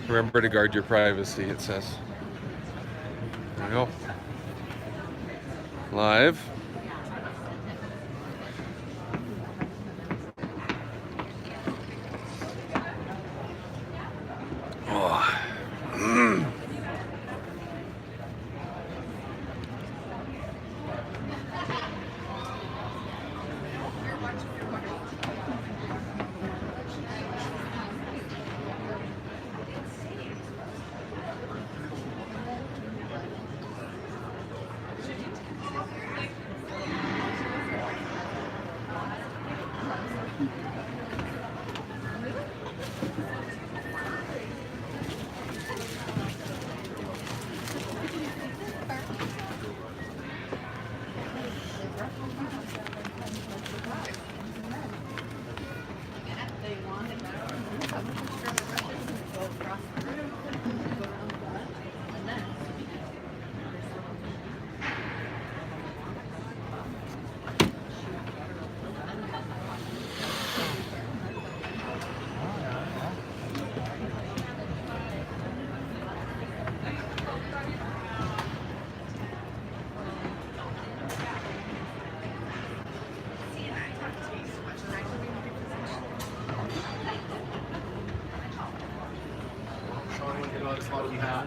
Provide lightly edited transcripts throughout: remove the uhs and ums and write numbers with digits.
Remember to guard your privacy, it says. There we go. Live. Oh.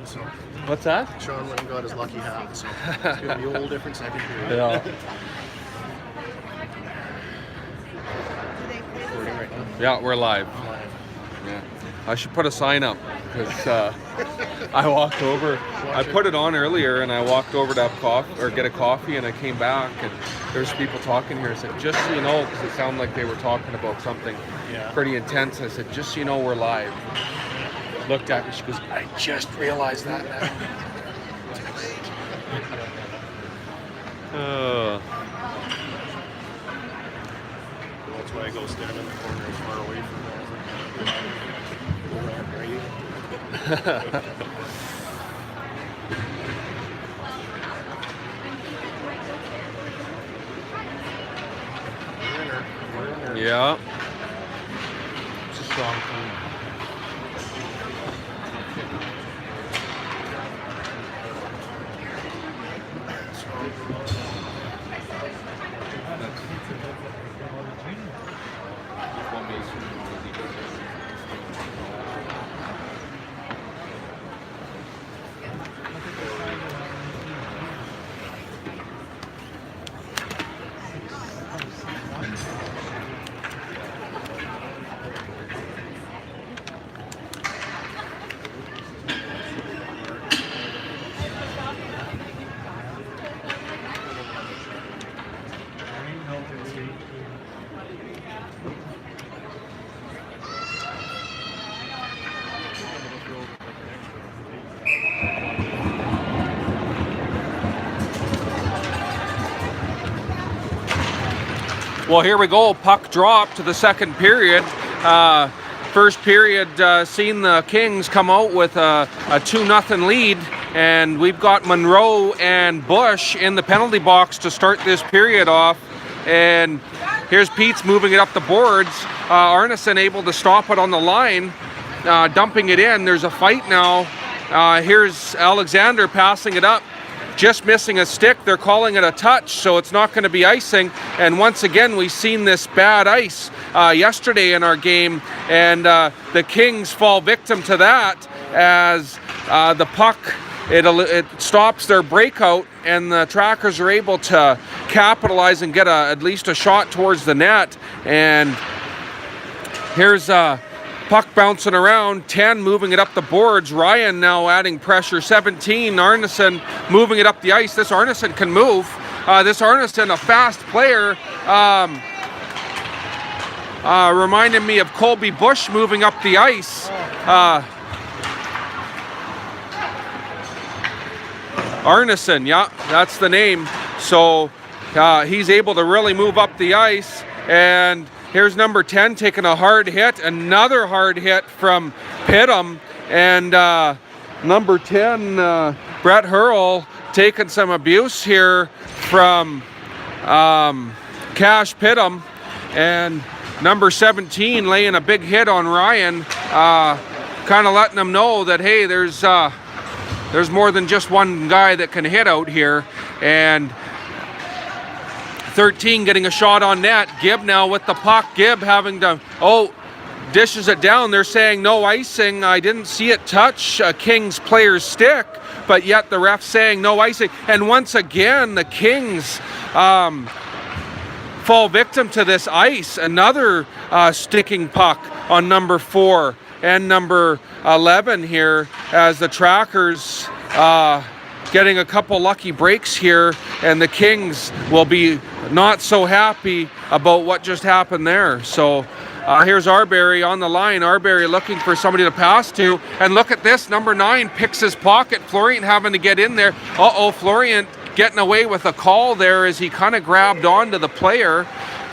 So What's that? Sean went and got his lucky hat, so it's going to be a whole different second period. Yeah. Recording right now. Yeah, we're live. Yeah. I should put a sign up because I walked over. I put it on earlier, and I walked over to have coffee or get a coffee, and I came back, and there's people talking here. I said, just so you know, because it sounded like they were talking about something pretty intense. I said, just so you know, we're live. Looked at me. She goes, I just realized that now. That's why I go stand in the corner as far away from there. Yeah. It's a strong team. Well, here we go. Puck drop to the second period. First period, seen the Kings come out with a 2-0 lead, and we've got Monroe and Bush in the penalty box to start this period off. And here's Pete's moving it up the boards. Arneson able to stop it on the line, dumping it in. There's a fight now. Here's Alexander passing it up. Just missing a stick. They're calling it a touch, so it's not going to be icing. And once again, we've seen this bad ice yesterday in our game, and the Kings fall victim to that as the puck, it stops their breakout, and the Trackers are able to capitalize and get at least a shot towards the net. And here's puck bouncing around, 10 moving it up the boards. Ryan now adding pressure, 17. Arneson moving it up the ice. This Arneson can move. This Arneson, a fast player, reminded me of Colby Bush moving up the ice. Arneson, yeah, that's the name. So he's able to really move up the ice. And here's number 10 taking a hard hit, another hard hit from Pittum, and number 10, Brett Hurl, taking some abuse here from Cash Pittum, and number 17 laying a big hit on Ryan, kind of letting them know that, hey, there's more than just one guy that can hit out here. And 13 getting a shot on net. Gibb now with the puck. Gibb having to, dishes it down. They're saying no icing. I didn't see it touch a Kings player's stick, but yet the ref's saying no icing. And once again, the Kings fall victim to this ice. Another sticking puck on number 4 and number 11 here, as the Trackers getting a couple lucky breaks here, and the Kings will be not so happy about what just happened there. So here's Arbery on the line. Arbery looking for somebody to pass to, and look at this, number 9 picks his pocket. Florian having to get in there. Florian getting away with a call there as he kind of grabbed onto the player.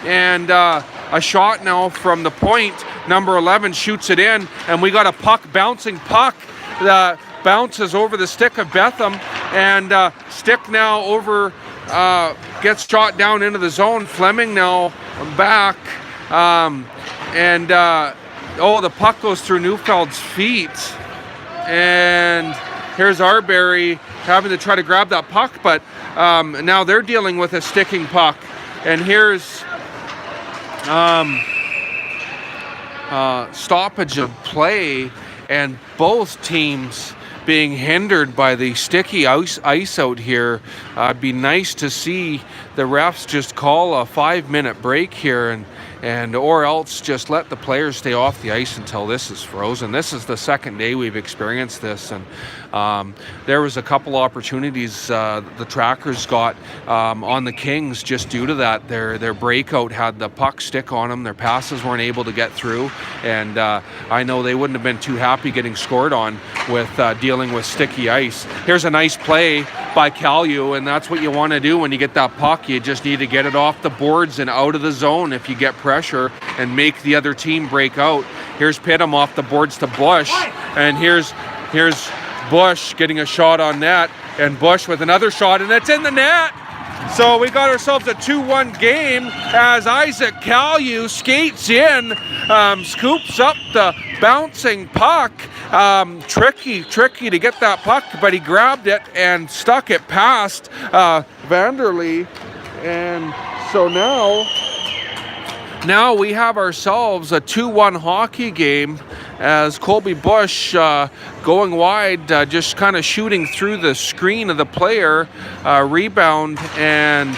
And a shot now from the point. Number 11 shoots it in, and we got a bouncing puck that bounces over the stick of Betham, and stick now over, gets shot down into the zone. Fleming now back, the puck goes through Neufeld's feet, and here's Arbery having to try to grab that puck, but now they're dealing with a sticking puck. And here's stoppage of play, and both teams being hindered by the sticky ice out here. It'd be nice to see the refs just call a 5-minute break here, and or else just let the players stay off the ice until this is frozen. This is the second day we've experienced this, and there was a couple opportunities the Trackers got on the Kings just due to that. Their breakout had the puck stick on them. Their passes weren't able to get through, and I know they wouldn't have been too happy getting scored on with dealing with sticky ice. Here's a nice play by Kalju, and that's what you want to do when you get that puck. You just need to get it off the boards and out of the zone if you get pressure, and make the other team break out. Here's Pittam off the boards to Bush, and here's Bush getting a shot on net, and Bush with another shot, and it's in the net. So we got ourselves a 2-1 game as Isaac Kalju skates in, scoops up the bouncing puck. Tricky to get that puck, but he grabbed it and stuck it past Vanderlee. And so now we have ourselves a 2-1 hockey game, as Colby Bush going wide, just kind of shooting through the screen of the player, rebound, and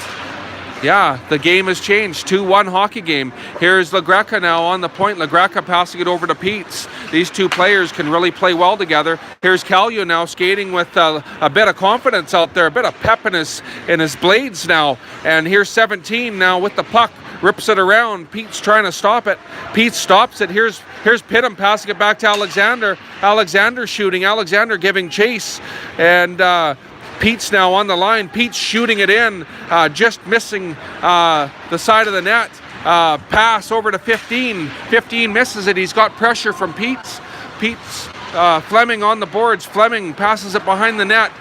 the game has changed. 2-1 hockey game. Here's LaGreca now on the point. LaGreca passing it over to Peets. These two players can really play well together. Here's Kalju now skating with a bit of confidence out there, a bit of pep in his blades now. And here's 17 now with the puck. Rips it around. Pete's trying to stop it. Pete stops it. Here's Pittam passing it back to Alexander. Alexander shooting. Alexander giving chase. And Pete's now on the line. Pete's shooting it in. Just missing the side of the net. Pass over to 15. 15 misses it. He's got pressure from Pete's. Fleming on the boards. Fleming passes it behind the net.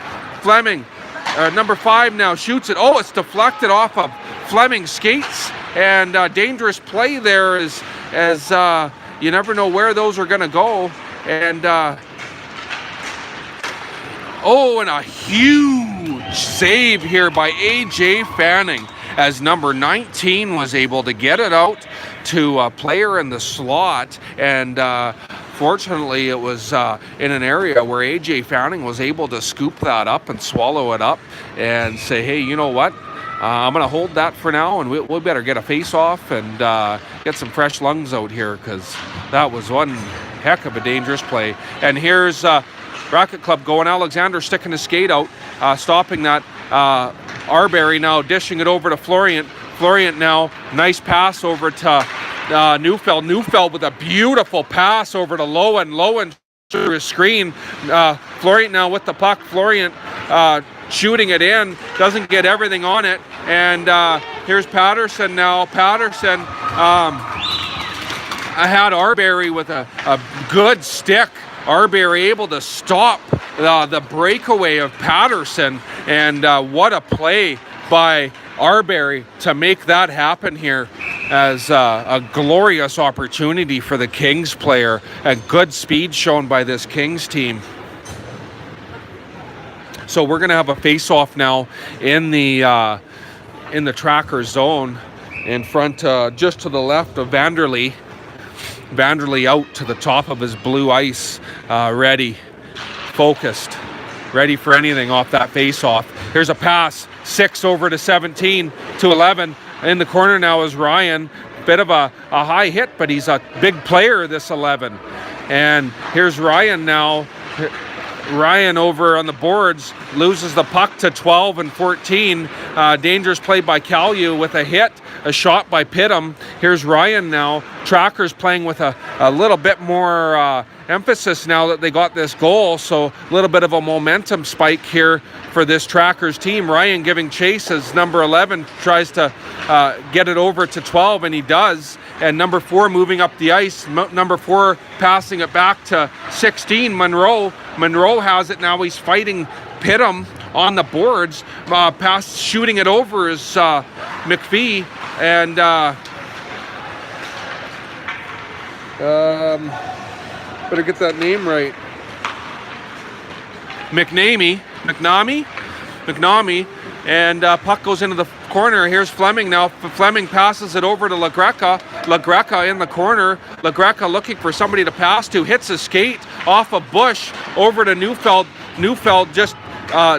Fleming, number 5 now shoots it. It's deflected off of Fleming's skates. And dangerous play there as you never know where those are going to go. And and a huge save here by A.J. Fanning, as number 19 was able to get it out to a player in the slot. And fortunately, it was in an area where A.J. Fanning was able to scoop that up and swallow it up and say, hey, you know what? I'm going to hold that for now, and we better get a face-off and get some fresh lungs out here, because that was one heck of a dangerous play. And here's Rocket Club going. Alexander sticking his skate out, stopping that. Arbery now dishing it over to Florian. Florian now, nice pass over to Neufeld. Neufeld with a beautiful pass over to Lowen. Lowen through his screen. Florian now with the puck. Florian shooting it in, doesn't get everything on it. And here's Patterson now. Patterson, I had Arbery with a good stick. Arbery able to stop the breakaway of Patterson, and what a play by Arbery to make that happen here as a glorious opportunity for the Kings player. A good speed shown by this Kings team. So we're going to have a face-off now in the tracker zone in front, just to the left of Vanderlee. Vanderlee out to the top of his blue ice, ready, focused, ready for anything off that face-off. Here's a pass, 6 over to 17 to 11. In the corner now is Ryan. Bit of a high hit, but he's a big player, this 11. And here's Ryan now. Ryan over on the boards loses the puck to 12 and 14. Dangerous play by Kalyu with a hit, a shot by Pittum. Here's Ryan now. Tracker's playing with a little bit more emphasis now that they got this goal. So a little bit of a momentum spike here for this Trackers team. Ryan giving chase as number 11 tries to get it over to 12, and he does. And number 4 moving up the ice. Number 4 passing it back to 16, Monroe. Monroe has it now. He's fighting Pittum on the boards. Pass shooting it over is McPhee. And better get that name right. McNamee. And puck goes into the corner. Here's Fleming now. Fleming passes it over to LaGreca. LaGreca in the corner. LaGreca looking for somebody to pass to. Hits a skate off a Bush over to Neufeld. Neufeld just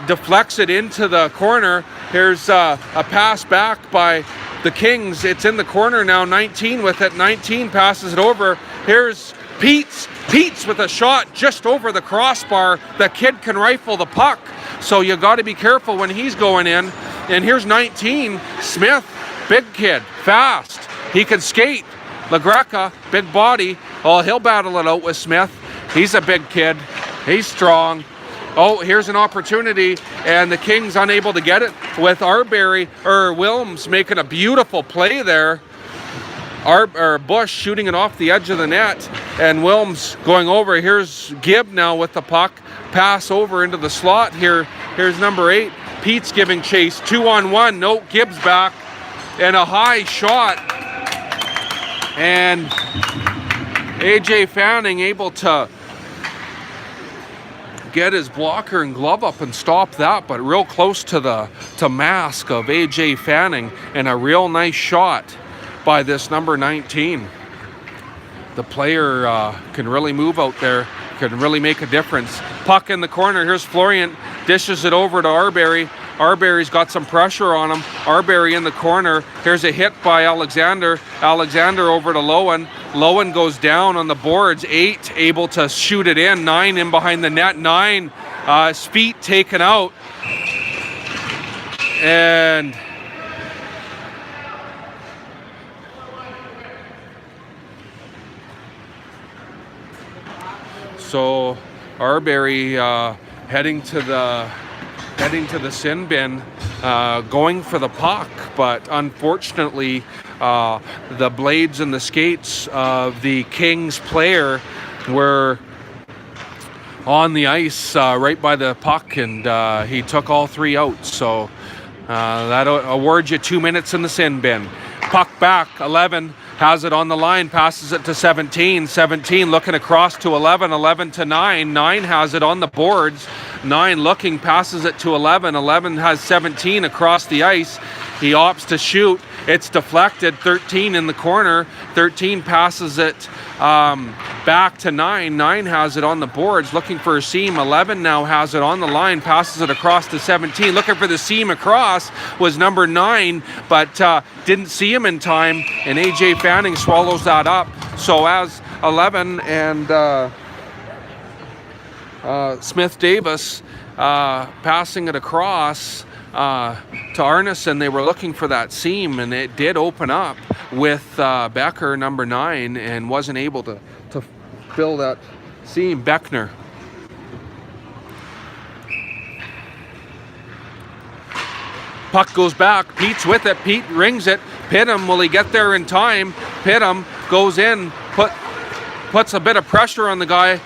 deflects it into the corner. Here's a pass back by the Kings. It's in the corner now. 19 with it. 19 passes it over. Here's Peets. Peets with a shot just over the crossbar. The kid can rifle the puck. So you got to be careful when he's going in. And here's 19, Smith, big kid, fast. He can skate. LaGreca, big body. Oh, he'll battle it out with Smith. He's a big kid. He's strong. Oh, here's an opportunity, and the Kings unable to get it with Arbery, or Wilms making a beautiful play there. Bush shooting it off the edge of the net, and Wilms going over. Here's Gibb now with the puck. Pass over into the slot here. Here's number 8. Pete's giving chase. 2-on-1. No, Gibbs back. And a high shot. And AJ Fanning able to get his blocker and glove up and stop that, but real close to the mask of AJ Fanning, and a real nice shot by this number 19. The player can really move out there, can really make a difference. Puck in the corner. Here's Florian, dishes it over to Arbery. Arbery's got some pressure on him. Arbery in the corner. Here's a hit by Alexander. Alexander over to Lowen. Lowen goes down on the boards. 8 able to shoot it in. 9 in behind the net. 9 feet taken out. And so Arbery heading to the sin bin, going for the puck, but unfortunately the blades and the skates of the Kings player were on the ice right by the puck, and he took all 3 out. So that awards you 2 minutes in the sin bin. Puck back, 11 has it on the line, passes it to 17. 17 looking across to 11. 11 to 9. 9 has it on the boards. 9 looking, passes it to 11. 11 has 17 across the ice. He opts to shoot. It's deflected. 13 in the corner. 13 passes it back to 9. 9 has it on the boards, looking for a seam. 11 now has it on the line, passes it across to 17. Looking for the seam across was number 9, but didn't see him in time, and AJ Fanning swallows that up. So as 11 and Smith Davis passing it across to Arneson, they were looking for that seam, and it did open up with Becker, number 9, and wasn't able to fill that seam. Beckner. Puck goes back. Pete's with it. Pete rings it. Pittum, will he get there in time? Pittum goes in, puts a bit of pressure on the guy.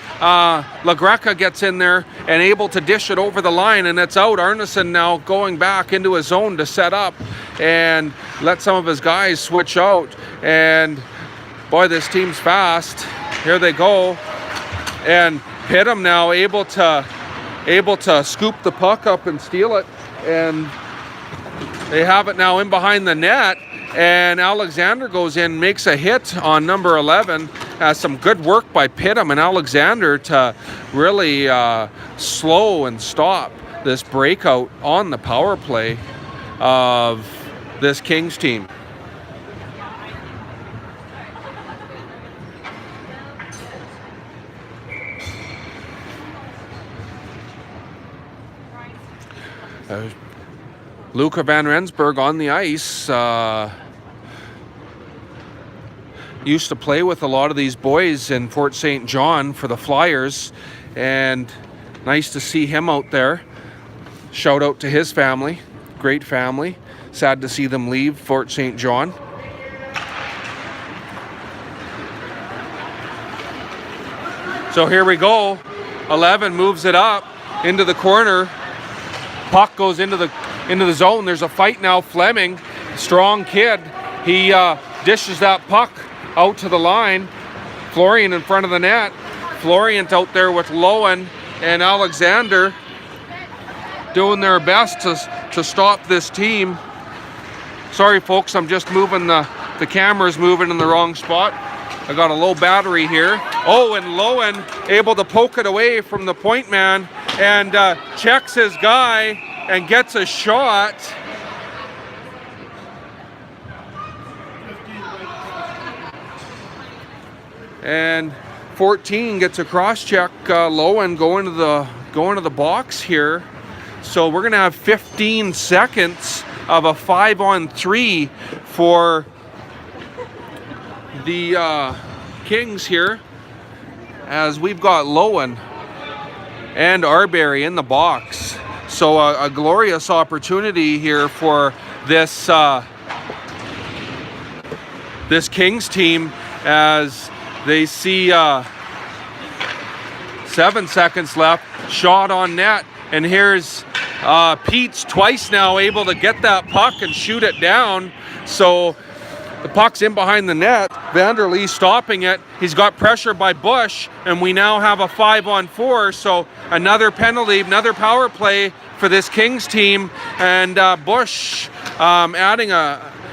LaGreca gets in there and able to dish it over the line, and it's out. Arneson now going back into his zone to set up. and let some of his guys switch out. And boy, this team's fast. Here they go. And Pidham now able to scoop the puck up and steal it. And they have it now in behind the net. And Alexander goes in, makes a hit on number 11. Some good work by Pidham and Alexander to really slow and stop this breakout on the power play of this Kings team. Luca van Rensburg on the ice. Used to play with a lot of these boys in Fort St. John for the Flyers, and nice to see him out there. Shout out to his family. Great family. Sad to see them leave Fort St. John. So here we go. 11 moves it up into the corner. Puck goes into the zone. There's a fight now. Fleming, strong kid. He dishes that puck out to the line. Florian in front of the net. Florian out there with Lowen and Alexander doing their best to stop this team. Sorry folks, I'm just moving the camera's moving in the wrong spot. I got a low battery here. Oh, and Lowen able to poke it away from the point man and checks his guy and gets a shot. And 14 gets a cross check. Lowen going to the box here. So we're gonna have 15 seconds of a 5-on-3 for the Kings here, as we've got Lowen and Arbery in the box. So a glorious opportunity here for this this Kings team, as they see 7 seconds left. Shot on net, and here's Pete's twice now able to get that puck and shoot it down. So the puck's in behind the net. Vanderlee stopping it. He's got pressure by Bush, and we now have a 5-on-4. So another penalty, another power play for this Kings team, and Bush adding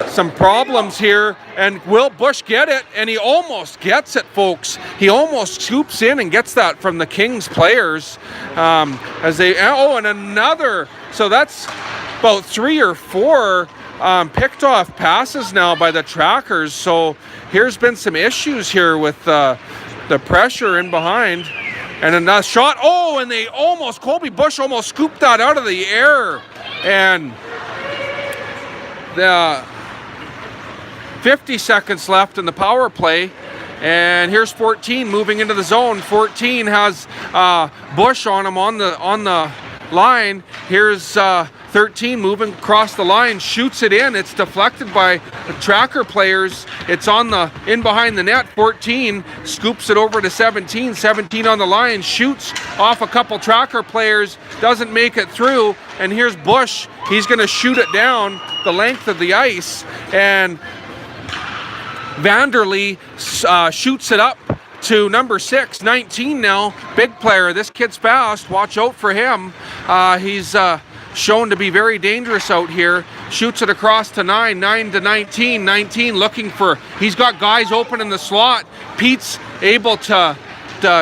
some problems here. And will Bush get it? And he almost gets it, folks. He almost scoops in and gets that from the Kings players as they. Oh, and another. So that's about 3 or 4 picked off passes now by the Trackers. So here's been some issues here with the pressure in behind. And another shot. Oh, and they almost, Colby Bush almost scooped that out of the air. And the 50 seconds left in the power play. And here's 14 moving into the zone. 14 has Bush on him on the line. Here's 13 moving across the line, shoots it in. It's deflected by the Tracker players. It's in behind the net. 14 scoops it over to 17. 17 on the line, shoots off a couple Tracker players, doesn't make it through. And here's Bush. He's going to shoot it down the length of the ice. And Vanderlee shoots it up to number 6, 19 now. Big player. This kid's fast. Watch out for him. He's shown to be very dangerous out here. Shoots it across to 9 to 19. 19 looking for, he's got guys open in the slot. Pete's able to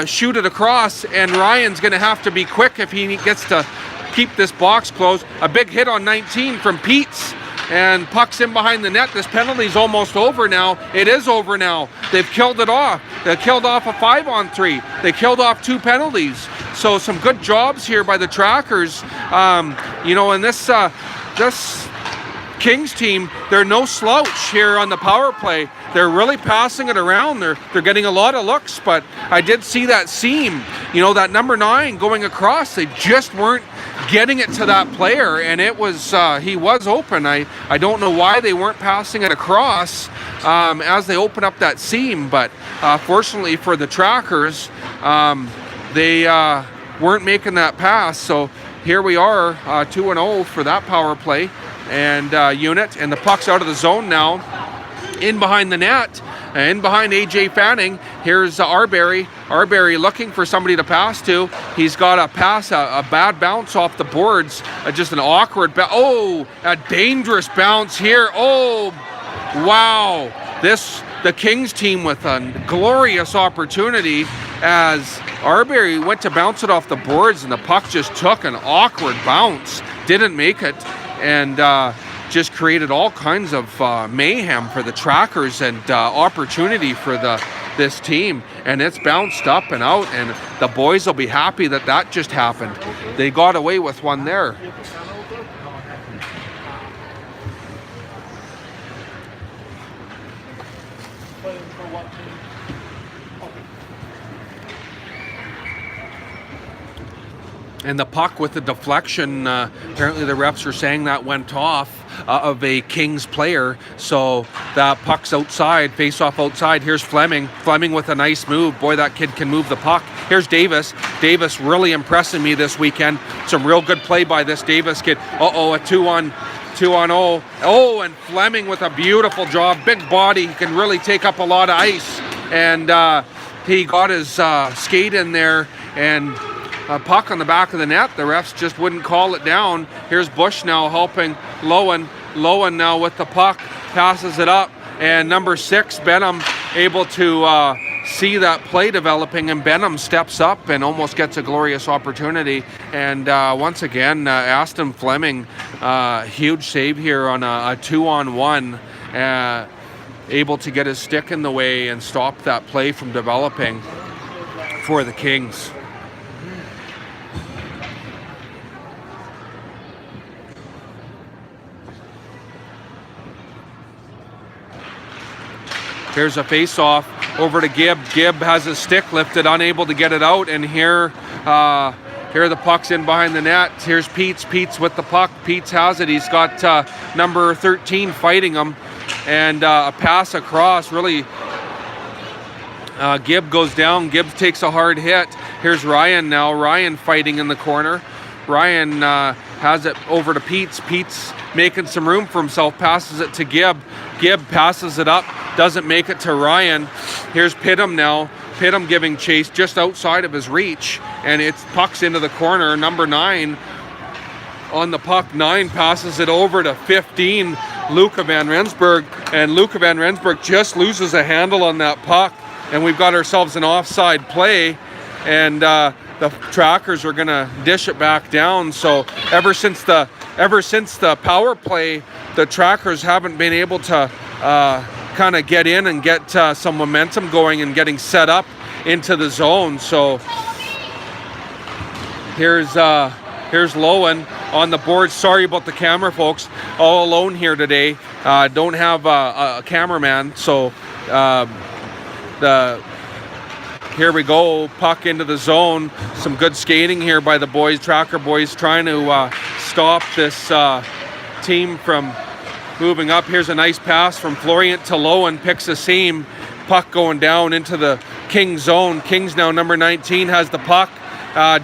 shoot it across, and Ryan's going to have to be quick if he gets to keep this box closed. A big hit on 19 from Pete's, and puck's in behind the net. This penalty's almost over now. It is over now. They've killed it off. They killed off a 5-on-3. They killed off 2 penalties. So some good jobs here by the Trackers. And this Kings team, they're no slouch here on the power play. They're really passing it around. They're getting a lot of looks, but I did see that seam, that number 9 going across. They just weren't getting it to that player, and it was he was open. I don't know why they weren't passing it across as they open up that seam, but fortunately for the Trackers, they weren't making that pass. So here we are, 2-0 for that power play. and unit, and the puck's out of the zone now, in behind the net, in behind AJ Fanning. Here's Arbery. Arbery looking for somebody to pass to. He's got a pass, a bad bounce off the boards, just an awkward a dangerous bounce here. Oh, wow. The Kings team with a glorious opportunity as Arbery went to bounce it off the boards, and the puck just took an awkward bounce, didn't make it, and just created all kinds of mayhem for the Trackers and opportunity for this team. And it's bounced up and out, and the boys will be happy that just happened. They got away with one there. And the puck with the deflection, apparently the refs are saying that went off of a Kings player. So that puck's outside, face off outside. Here's Fleming. Fleming with a nice move. Boy, that kid can move the puck. Here's Davis. Davis really impressing me this weekend. Some real good play by this Davis kid. A 2-on-0. Oh, and Fleming with a beautiful job. Big body. He can really take up a lot of ice. And he got his skate in there, and a puck on the back of the net. The refs just wouldn't call it down. Here's Bush now helping Lowen. Lowen now with the puck, passes it up, and number 6, Benham, able to see that play developing, and Benham steps up and almost gets a glorious opportunity. And once again, Aston Fleming, huge save here on a 2-on-1, able to get his stick in the way and stop that play from developing for the Kings. Here's a face-off over to Gibb. Gibb has his stick lifted, unable to get it out, and here the puck's in behind the net. Here's Peets. Peets with the puck. Peets has it. He's got number 13 fighting him, and a pass across. Really, Gibb goes down. Gibb takes a hard hit. Here's Ryan now. Ryan fighting in the corner. Ryan has it over to Peets. Peets making some room for himself, passes it to Gibb. Gibb passes it up, doesn't make it to Ryan. Here's Pidham now. Pidham giving chase just outside of his reach, and it's pucks into the corner. Number 9 on the puck. 9 passes it over to 15, Luca Van Rensburg, and Luca Van Rensburg just loses a handle on that puck, and we've got ourselves an offside play, and the Trackers are gonna dish it back down. So ever since the power play, the Trackers haven't been able to kind of get in and get some momentum going and getting set up into the zone. So here's Lowen on the board. Sorry about the camera, folks. All alone here today. Don't have a cameraman, so here we go, puck into the zone. Some good skating here by the boys, Tracker boys, trying to stop this team from moving up. Here's a nice pass from Florient to Lowen, picks a seam. Puck going down into the Kings zone. Kings now, number 19, has the puck,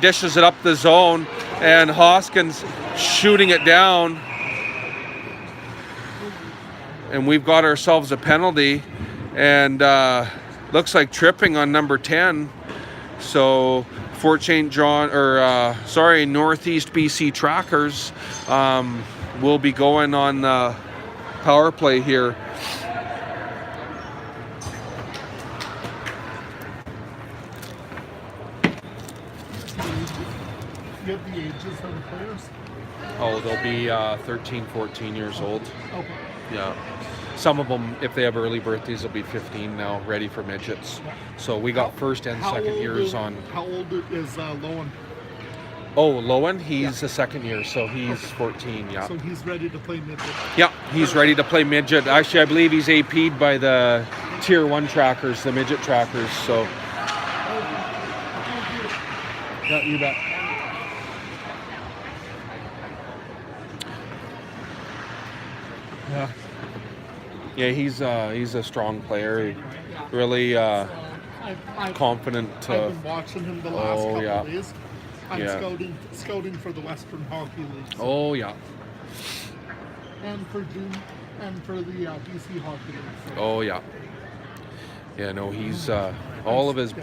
dishes it up the zone, and Hoskins shooting it down. And we've got ourselves a penalty, and looks like tripping on number 10. So Fort St. John, Northeast BC Trackers will be going on the power play here. You have the ages of the players? Oh, they'll be 13, 14 years old. Okay. Yeah. Some of them, if they have early birthdays, will be 15 now, ready for midgets. So we got first and second years on. How old is Lowen? Oh, Lowen, he's a second year, so he's 14, yeah. So he's ready to play midget? Yeah, he's ready to play midget. Actually, I believe he's AP'd by the Tier 1 Trackers, the midget Trackers, so. Yeah, you bet. Yeah. Yeah, he's a strong player. Really confident. I've been watching him the last couple of days. I'm Yeah. scouting for the Western Hockey League. So. Oh yeah. and for June and for the BC Hockey League. So. Oh yeah. Yeah, no, he's all of his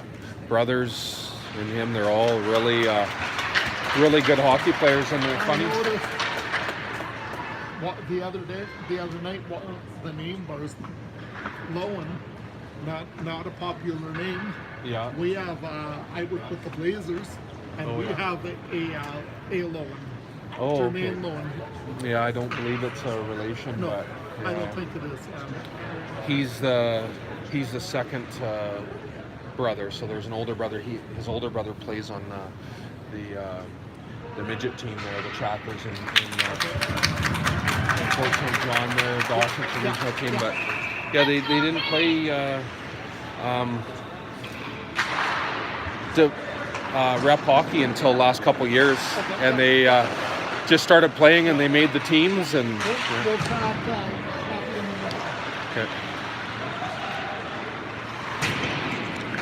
brothers and him. They're all really, really good hockey players, and they're funny. I noticed the other night, the name bars, Lowen, not a popular name. Yeah. We have I work with the Blazers, and we have a Lowen. Oh, Jermaine okay. Lowen. Yeah, I don't believe it's a relation, No, but I don't think it is. he's the second brother. So there's an older brother. His older brother plays on the midget team there, the Trackers in Fort St. John there, Dawson's regional team. But yeah, they didn't play rep hockey until last couple years, and they just started playing and they made the teams. And We'll talk.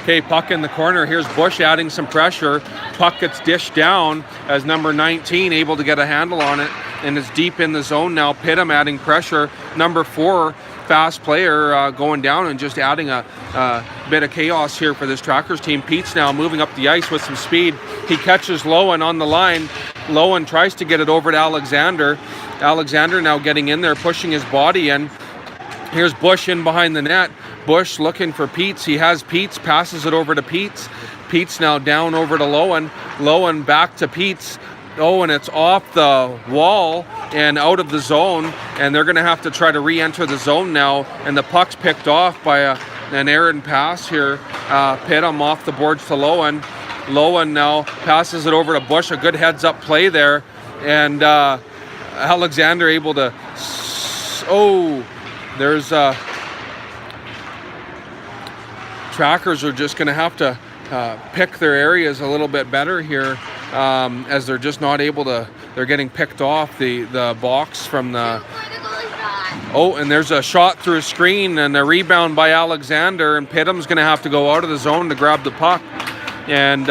Okay, puck in the corner. Here's Bush adding some pressure. Puck gets dished down as number 19 able to get a handle on it, and is deep in the zone now. Pidham adding pressure. Number 4, fast player, going down and just adding a bit of chaos here for this Trackers team. Pete's now moving up the ice with some speed. He catches Lowen on the line. Lowen tries to get it over to Alexander. Alexander now getting in there, pushing his body in. Here's Bush in behind the net. Bush looking for Peets. He has Peets, passes it over to Peets. Peets now down over to Lowen. Lowen back to Peets. Oh, and it's off the wall and out of the zone, and they're going to have to try to re-enter the zone now, and the puck's picked off by an errant pass here. Pidham off the boards to Lowen. Lowen now passes it over to Bush. A good heads-up play there, and Alexander able to... there's... Trackers are just going to have to pick their areas a little bit better here, as they're just not able to. They're getting picked off the box from the. Oh, and there's a shot through a screen and a rebound by Alexander, and Pidham's going to have to go out of the zone to grab the puck, and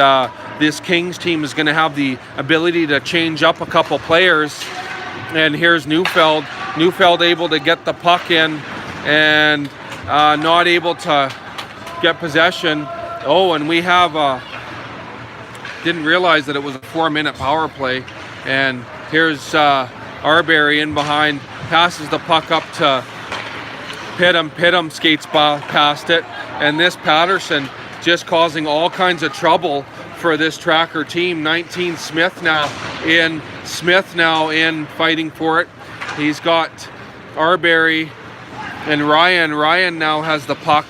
this Kings team is going to have the ability to change up a couple players. And here's Neufeld. Neufeld able to get the puck in, and not able to get possession. Oh, and we have didn't realize that it was a 4-minute power play. And here's Arbery in behind, passes the puck up to Pidham. Pidham skates past it, and this Patterson just causing all kinds of trouble for this Tracker team. 19 Smith now in fighting for it. He's got Arbery and Ryan. Ryan now has the puck.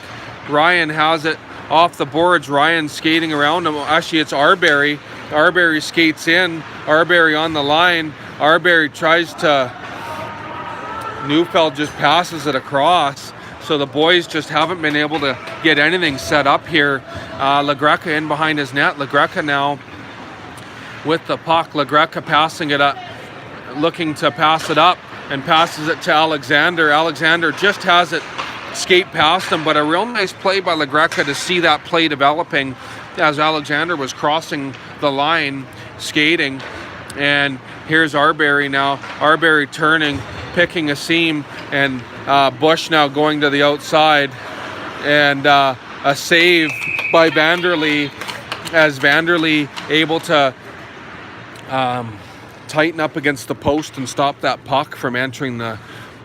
Ryan has it off the boards. Ryan skating around him. Actually, it's Arbery. Arbery skates in. Arbery on the line. Arbery tries to... Neufeld just passes it across. So the boys just haven't been able to get anything set up here. LaGreca in behind his net. LaGreca now with the puck. LaGreca passing it up, looking to pass it up, and passes it to Alexander. Alexander just has it skate past him, but a real nice play by LaGreca to see that play developing as Alexander was crossing the line, skating. And here's Arbery now. Arbery turning, picking a seam, and Bush now going to the outside. And a save by Vanderlee, as Vanderlee able to tighten up against the post and stop that puck from entering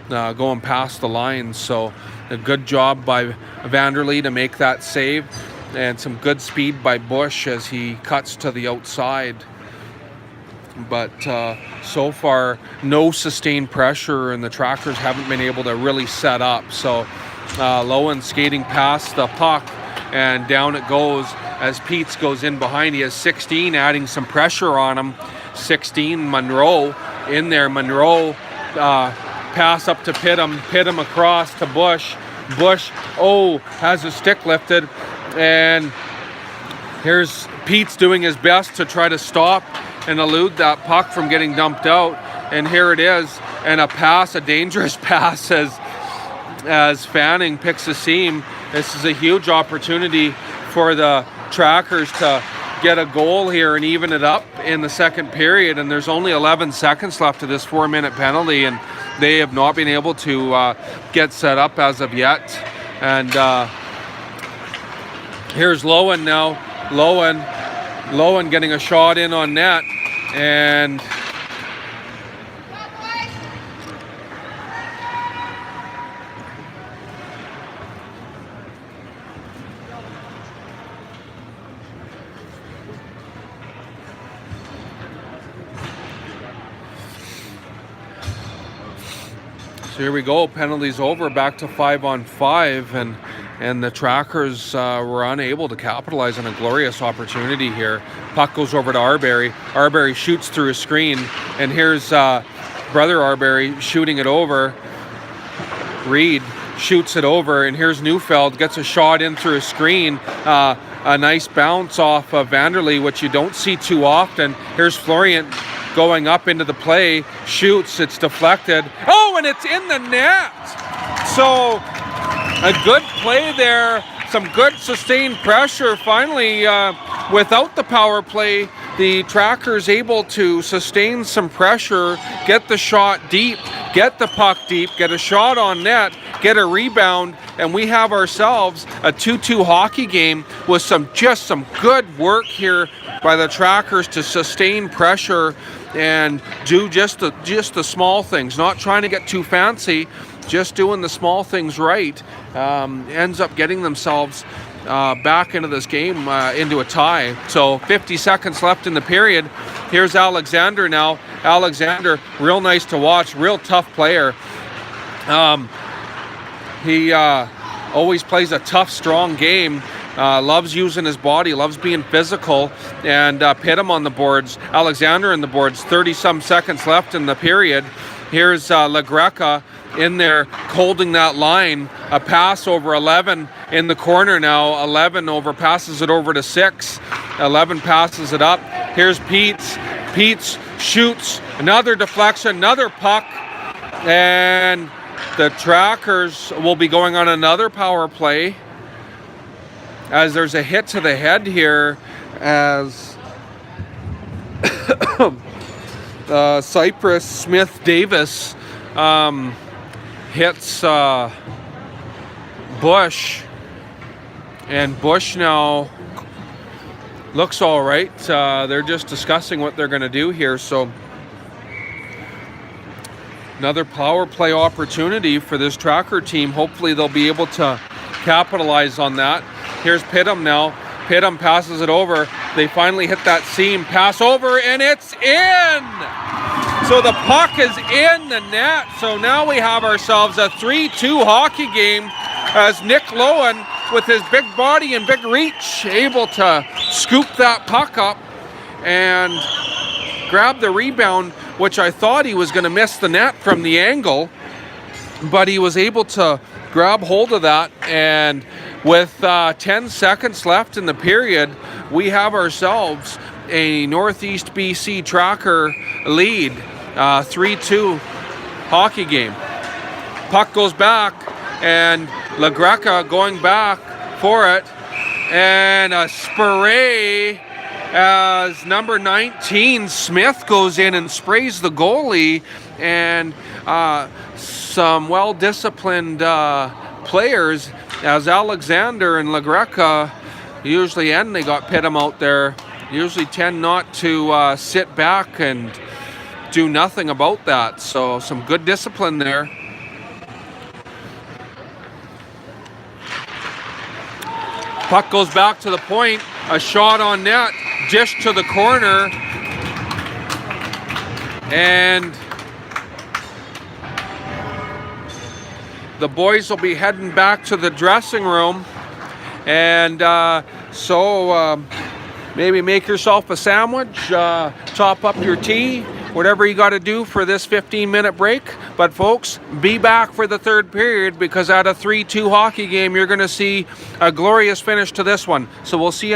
going past the line. So a good job by Vanderlee to make that save, and some good speed by Bush as he cuts to the outside. But so far, no sustained pressure, and the Trackers haven't been able to really set up. So Lowen skating past the puck, and down it goes as Peets goes in behind. He has 16 adding some pressure on him. 16, Monroe in there. Monroe pass up to Pidham. Pidham across to Bush. Bush, has his stick lifted. And here's Peets doing his best to try to stop and elude that puck from getting dumped out. And here it is. And a dangerous pass as Fanning picks a seam. This is a huge opportunity for the Trackers to get a goal here and even it up in the second period. And there's only 11 seconds left of this 4-minute penalty. And they have not been able to get set up as of yet. And here's Lowen now. Lowen getting a shot in on net, and so here we go, penalties over, back to 5-on-5, and the Trackers were unable to capitalize on a glorious opportunity here. Puck goes over to Arbery. Arbery shoots through a screen, and here's brother Arbery shooting it over. Reed shoots it over, and here's Neufeld, gets a shot in through a screen. A nice bounce off of Vanderlee, which you don't see too often. Here's Florian going up into the play, shoots, it's deflected. Oh, and it's in the net! So, a good play there, some good sustained pressure. Finally, without the power play, the Trackers able to sustain some pressure, get the shot deep, get the puck deep, get a shot on net, get a rebound, and we have ourselves a 2-2 hockey game with some good work here by the Trackers to sustain pressure and do just the small things, not trying to get too fancy, just doing the small things right. Ends up getting themselves back into this game, into a tie. So 50 seconds left in the period. Here's Alexander now. Alexander, real nice to watch, real tough player. He always plays a tough, strong game. Loves using his body, loves being physical, and pit him on the boards. Alexander in the boards, 30-some seconds left in the period. Here's LaGreca in there holding that line. A pass over 11 in the corner now. 11 passes it over to 6. 11 passes it up. Here's Peets. Peets shoots. Another deflection, another puck. And the Trackers will be going on another power play, as there's a hit to the head here as Cypress Smith Davis hits Bush, and Bush now looks all right. They're just discussing what they're going to do here. So another power play opportunity for this Tracker team. Hopefully they'll be able to capitalize on that. Here's Pidham now. Pidham passes it over. They finally hit that seam. Pass over, and it's in! So the puck is in the net. So now we have ourselves a 3-2 hockey game as Nick Lowen, with his big body and big reach, able to scoop that puck up and grab the rebound, which I thought he was going to miss the net from the angle, but he was able to grab hold of that, and with 10 seconds left in the period, we have ourselves a Northeast BC Tracker lead, 3-2 hockey game. Puck goes back, and LaGreca going back for it, and a spray as number 19 Smith goes in and sprays the goalie, and some well-disciplined players, as Alexander and LaGreca usually end. They got Pidham out there, usually tend not to sit back and do nothing about that. So some good discipline there. Puck goes back to the point, a shot on net, dish to the corner, and the boys will be heading back to the dressing room. And so maybe make yourself a sandwich, chop up your tea, whatever you got to do for this 15-minute break. But folks, be back for the third period, because at a 3-2 hockey game, you're going to see a glorious finish to this one. So we'll see you